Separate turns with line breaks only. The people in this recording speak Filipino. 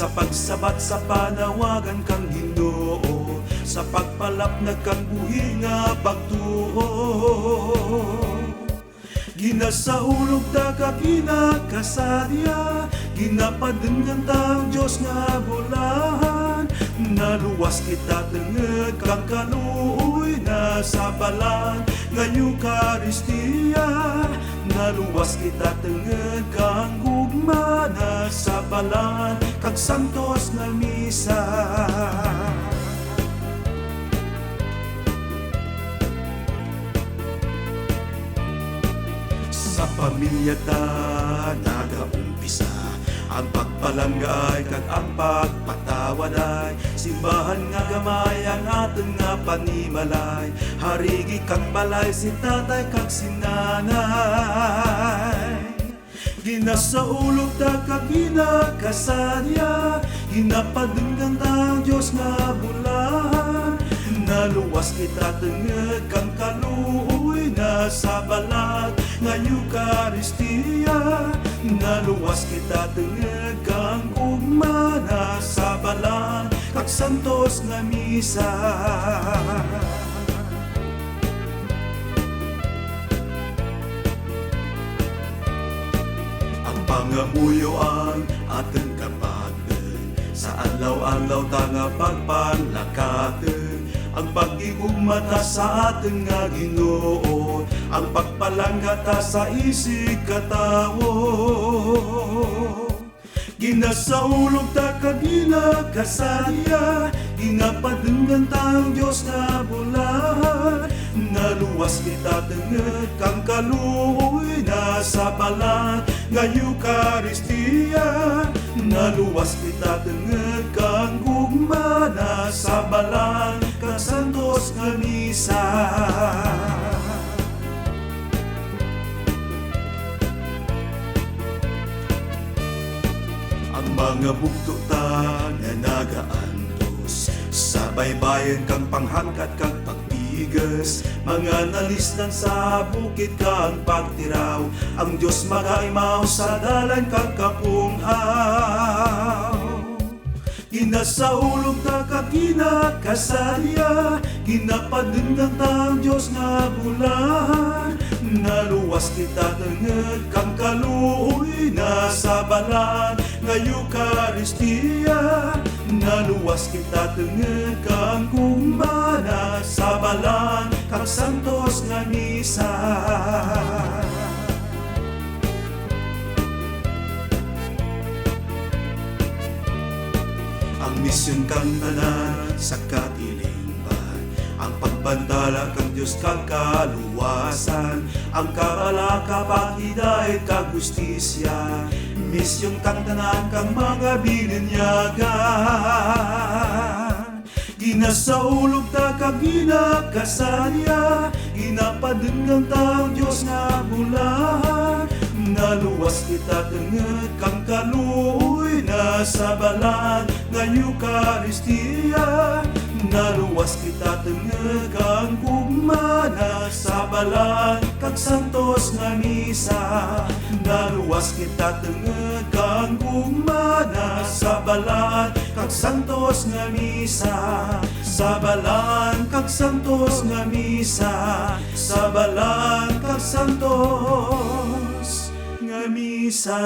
sa pagsabat sa panawagan kang Ginoo, sa pagpalapnag kang buhi nga pagtuo. Ginasahulog ta ka kinakasadya, ginapadenggan tang Diyos nga bulahan. Naluwas kita tenged kang kaluoy na sabalan nga Eucharistia. Naluwas kita tenged kang gugma na sabalan kag santos nga misa. Sa pamilya ta nagaumpisa ang pagpalanggay kag ang pagpatawaday. Simbahan nga gamay ang aton nga panimalay. Harigi kang balay si tatay kag si nanay. Ginasaulog ta kag ginakasadya, ginapadenggan tang Diyos nga bulahan. Naluwas kita tenged kang kaluoy na sabalat nga Eucharistia. Naluwas kita tenged kang ugma na sabalan kag santos nga misa. Ang pangamuyo ang aton kapatid, sa adlaw-adlaw ta nga pagpanlakaten. Ang pag-igugma ta sa aton nga Ginoo, ang pagpalangga ta sa isig katawo. Ginasaulog ta ka ginakasadya, ginapadenggan tang Diyos nga bulahan. Naluwas kita tenged kang kaluoy na sabalan nga Eucharistia. Naluwas kita tenged kang gugma na sabalan kag santos nga misa. Ang mga bugto ta nga nagaantos, sa baybayan kang panghangkat kang pagbigas. Mga nalisdan sa bukid kang pagtiraw, ang Diyos magaimaw sa dalan kang kapunghaw. Ginasaulog ta ka ginakasadya, ginapadenggan tang Diyos nga bulahan. Naluwas kita tenged kang kaluoy na sabalan nga Eucharistia. Naluwas kita tenged kang gugma na sabalan kag santos nga misa. Ang misyon kang tanan sa katilingban, ang pagbantala kang Diyos kang kaluwasan, ang kabala kapakidait kag justisya. Misyon kang tanan kang mga bininyagan. Ginasaulog ta kag ginakasadya, ginapadenggan tang Diyos nga bulahan. Naluwas kita tenged kang kaluoy na sabalan nga Eucharistia. Naluwas kita tenged kang gugma na sabalan kag santos nga misa. Naluwas kita tenged kang gugma na sabalan kag santos nga misa. Sabalan kag santos nga misa. Sabalan kag santos nga misa.